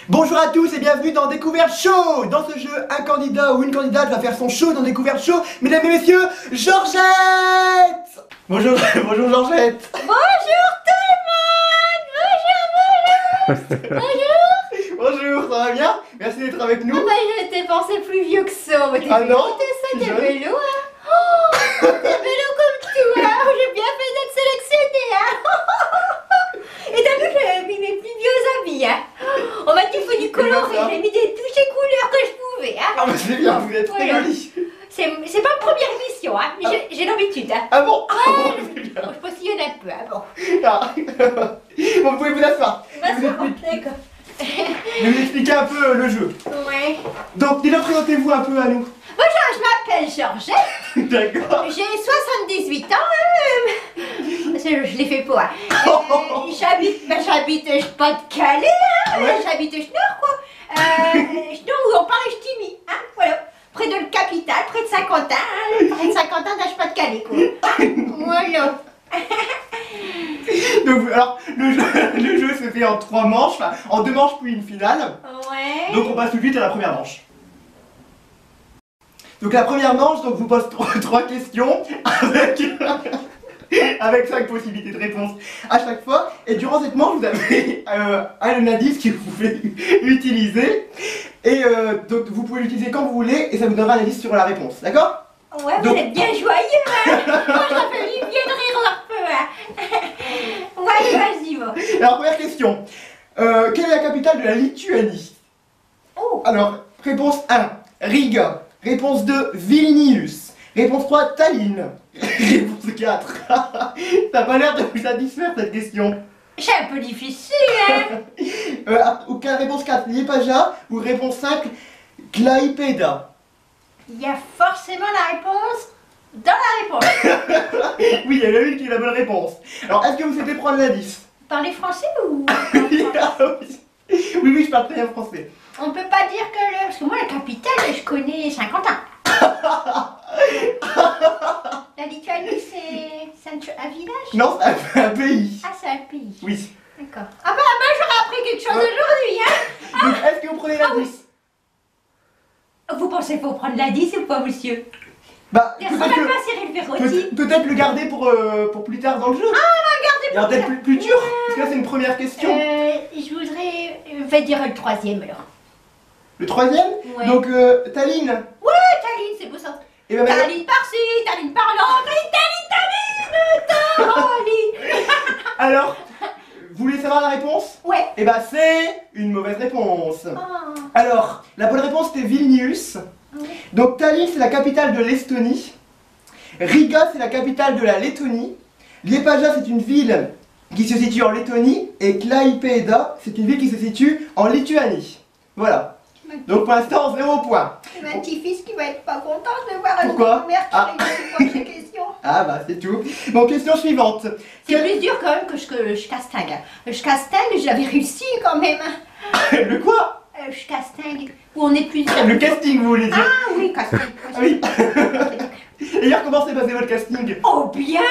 Bonjour à tous et bienvenue dans Découverte Show. Dans ce jeu, un candidat ou une candidate va faire son show dans Découverte Show. Mesdames et messieurs, Georgette. Bonjour, bonjour Georgette. Bonjour tout le monde. Bonjour. Bonjour, ça va bien? Merci d'être avec nous. Ah bah je t'ai pensé plus vieux que ça. Ah non? T'es vélo, hein? Oh, t'es vélo comme toi, hein? J'ai bien fait d'être sélectionné, hein? Et t'as vu que j'avais mis mes plus vieux habits, hein? On m'a dit qu'il faut du coloré, j'ai mis des touches et couleurs que je pouvais, hein? Ah bah c'est bien, vous êtes très Voilà. jolie. C'est pas ma première émission, hein? Mais j'ai l'habitude, hein? Ah bon? Ouais, C'est bien. je postillonne un peu, hein? Bon. Ah. Bon, vous pouvez vous asseoir. Bah, Je ça vous va, explique- d'accord. je vais vous expliquer un peu le jeu. Ouais. Donc déjà présentez-vous un peu à nous. Bonjour, je m'appelle Georgette. D'accord. J'ai 78 ans, hein. Je l'ai fait pas. J'habite pas de Calais, hein. Ouais. J'habite Schnorr, quoi. Schnorr où on parle ch'timi, hein. Voilà. Près de la capitale, près de Saint-Quentin, hein. Près de Saint-Quentin, pas de Calais, quoi. Voilà. Donc alors le jeu se fait en 3 manches, enfin en 2 manches puis une finale. Ouais. Donc on passe tout de suite à la première manche. Donc la première manche, donc vous pose 3 questions avec 5 possibilités de réponse à chaque fois. Et durant cette manche, vous avez un indice que vous pouvez utiliser. Et donc vous pouvez l'utiliser quand vous voulez et ça vous donnera un indice sur la réponse. D'accord? Ouais, vous Donc- êtes bien joyeux, hein. Moi, ça fait du bien de rire un peu, hein. Ouais, vas-y, va. Alors première question. Quelle est la capitale de la Lituanie? Oh. Alors, réponse 1, Riga. Réponse 2, Vilnius. Réponse 3, Tallinn. Réponse 4. Ça n'a pas l'air de vous satisfaire cette question. C'est un peu difficile, hein. Ou réponse 4, Liepaja. Ou réponse 5, Klaipėda. Il y a forcément la réponse dans la réponse. Oui, il y en a une qui est la bonne réponse. Alors, est-ce que vous souhaitez prendre l'indice? Parler français ou Oui, oui, je parle très bien français. On peut pas dire que le... Parce que moi, la capitale, je connais Saint-Quentin. La Lituanie, c'est un village? Non, c'est un pays. Ah, c'est un pays. Oui. D'accord. Ah bah, j'aurais appris quelque chose aujourd'hui, hein. Donc, est-ce que vous prenez l'indice? Vous pensez qu'il faut prendre l'indice ou pas, monsieur? Bah, Ça ressemble peut-être pas à Cyril Ferrotti. peut-être le garder pour plus tard dans le jeu. Ah, regardez Il y aura peut-être plus dur. Parce que là, c'est une première question. Je voudrais... Je vais dire le troisième, alors. Le troisième? Ouais. Donc, Tallinn. Ouais, Tallinn, c'est beau ça. Et ben, maintenant- Tallinn par-ci, Tallinn par-là, Tallinn. alors, vous voulez savoir la réponse? Ouais. Et bah, c'est une mauvaise réponse. Oh. Alors, la bonne réponse c'était Vilnius. Ouais. Donc, Tallinn, c'est la capitale de l'Estonie. Riga, c'est la capitale de la Lettonie. Liepaja, c'est une ville qui se situe en Lettonie. Et Klaipėda, c'est une ville qui se situe en Lituanie. Voilà. Donc, pour l'instant, 0 point. C'est ma petit-fils qui va être pas content de voir une Pourquoi? mère qui Ah. répond ces questions. Ah bah, c'est tout. Bon, question suivante. C'est plus dur quand même que je castingue. Je castingue, je l'avais réussi quand même. Le quoi? Je castingue, où on est plusieurs. Le casting, vous voulez dire? Ah oui, castingue. Ah oui. D'ailleurs, comment s'est passé votre casting? Oh bien,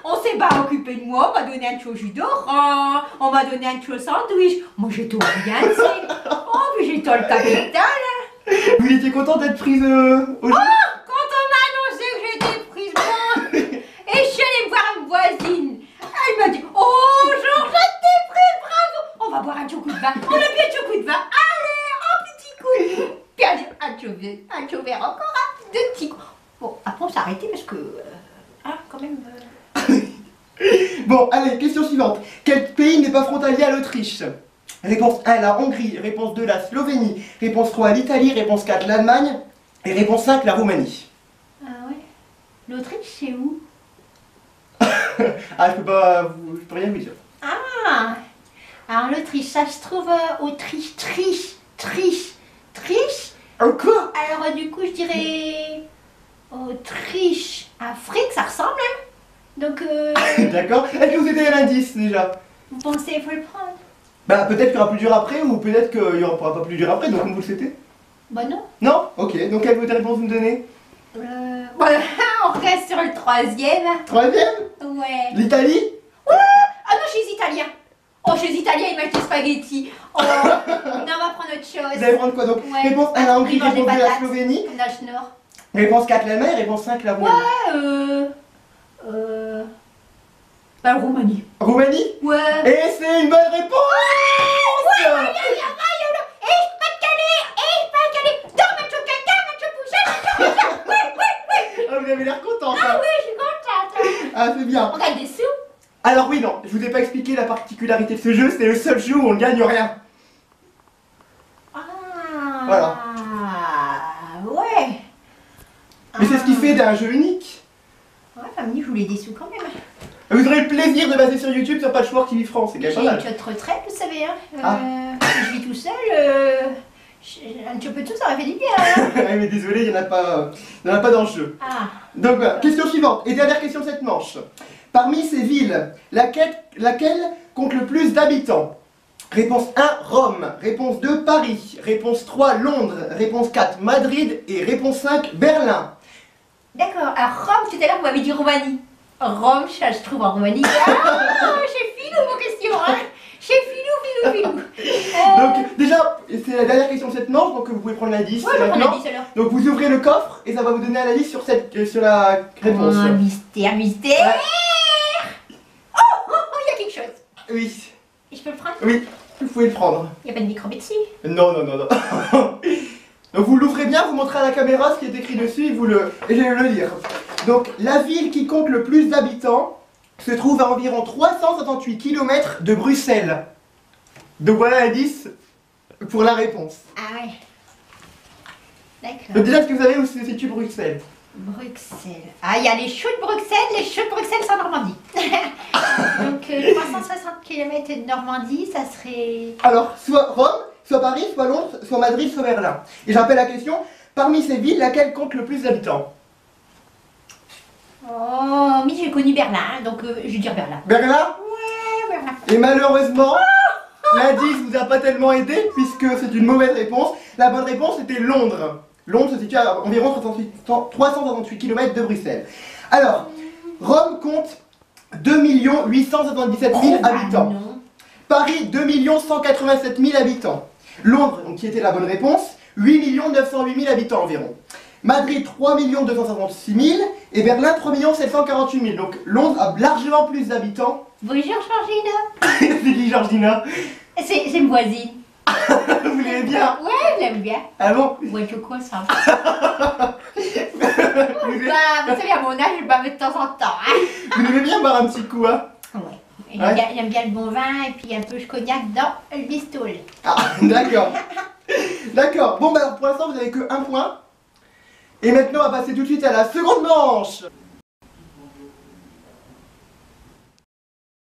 on s'est pas occupé de moi, on m'a donné un chaud jus d'orange, on m'a donné un chaud sandwich. Moi j'ai tout rien, tu sais. Oh, mais j'ai tout le capital. Vous étiez content d'être prise au jeu? Quand on m'a annoncé que j'étais prise blanche, et je suis allée voir une voisine, elle m'a dit, oh Georgette, t'es prise, bravo. On va boire un petit coup de vin, on a bien un petit coup de vin, allez, un petit coup. Puis elle dit, un petit verre encore, deux petits coups. Bon, après on s'est arrêté parce que, quand même... Bon, allez, question suivante. Quel pays n'est pas frontalier à l'Autriche? Réponse 1, la Hongrie. Réponse 2, la Slovénie. Réponse 3, l'Italie. Réponse 4, l'Allemagne. Et réponse 5, la Roumanie. Ah ouais. L'Autriche, c'est où? Ah, je peux rien vous dire. Ah. Alors l'Autriche, ça se trouve Autriche, Triche. Oh, quoi? Alors du coup, je dirais Autriche, Afrique, ça ressemble, hein. Donc, D'accord. Est-ce que vous avez l'indice déjà? vous pensez qu'il faut le prendre? Bah, peut-être qu'il y aura plus dur après, ou peut-être qu'il n'y aura pas plus dur après, donc comme vous le souhaitez. Bah non. Non? Ok, donc quelle réponse vous me donnez? Voilà, on reste sur le troisième. Troisième? Ouais. L'Italie? Ah non, je suis italien. Oh, chez les Italiens, ils mangent des spaghettis. Oh, non, on va prendre autre chose. Vous allez prendre quoi donc? Ouais. Réponse 1 la Hongrie, Ils mangent des réponse 2 la patates. Slovénie. Comme dans le Nord. Réponse 4 l'Allemagne, réponse 5 la Roumanie. Bah, Roumanie. Roumanie? Ouais. Et c'est une bonne réponse! Ah, vous avez l'air content, Ah ça. oui, je suis contente. Ah, c'est bien. On gagne des sous. Alors oui, non, je vous ai pas expliqué la particularité de ce jeu, c'est le seul jeu où on ne gagne rien. Ah. Voilà. Ouais. Mais c'est ce qui fait d'un jeu unique. Ouais, famille, je voulais des sous quand même. Vous aurez le plaisir de passer sur YouTube sur Patchwork TV France, c'est J'ai quand une même pas mal. petite retraite, vous savez. Hein. Ah. Je vis tout seul. Un petit peu de tout, ça aurait fait du bien. Hein. Ouais, mais désolé, il n'y en a pas dans le jeu. Ah. Donc voilà, question suivante, et dernière question de cette manche. Parmi ces villes, laquelle compte le plus d'habitants? Réponse 1, Rome. Réponse 2, Paris. Réponse 3, Londres. Réponse 4, Madrid. Et réponse 5, Berlin. D'accord. Alors, Rome, tout à l'heure, vous m'avez dit Roumanie. Rome, ça se trouve en Roumanie. Ah, chez Filou, vos questions. Hein. Chez Filou. Donc déjà, c'est la dernière question de cette manche, donc vous pouvez prendre l'indice Ouais, je vais prendre maintenant. l'indice alors. Donc vous ouvrez le coffre et ça va vous donner un indice sur la réponse. Oh, mystère. Ouais. Oh, il y a quelque chose. Oui, Et je peux le prendre? oui, vous pouvez le prendre. Il n'y a pas de microbe dessus. Non. Donc vous l'ouvrez bien, vous montrez à la caméra ce qui est écrit dessus et je vais le lire. Donc la ville qui compte le plus d'habitants se trouve à environ 358 km de Bruxelles. Donc voilà l'indice pour la réponse. Ah ouais. Donc D'accord. déjà, est-ce que vous savez où se situe Bruxelles? Bruxelles. Ah, il y a les chauds de Bruxelles. Les chauds de Bruxelles, c'est en Normandie. Donc 360 km de Normandie, ça serait... Alors, soit Rome, soit Paris, soit Londres, soit Madrid, soit Berlin. Et je rappelle la question, parmi ces villes, laquelle compte le plus d'habitants? Oh, oui, j'ai connu Berlin, donc je vais dire Berlin. Berlin? Ouais, Berlin. Et malheureusement, l'indice vous a pas tellement aidé puisque c'est une mauvaise réponse. La bonne réponse était Londres. Londres se situe à environ 368 km de Bruxelles. Alors, Rome compte 2 877 000 habitants. Non. Paris, 2 187 000 habitants. Londres, donc, qui était la bonne réponse, 8 908 000 habitants environ. Madrid, 3 256 000 et Berlin, 3 748 000. Donc Londres a largement plus d'habitants. Bonjour, Georgina. C'est qui Georgina? C'est une voisine. Vous l'aimez bien? Ouais, je l'aime bien. Ah bon? Ouais, je crois ça. Vous aimez, Vous savez, à mon âge, je bave de temps en temps. Hein. vous aimez bien boire un petit coup, hein? Ouais. Et Ouais. J'aime bien le bon vin et puis un peu de cognac dans le bistoul. Ah, d'accord. D'accord. Bon, bah alors, pour l'instant, vous n'avez que un point. Et maintenant, on va passer tout de suite à la seconde manche.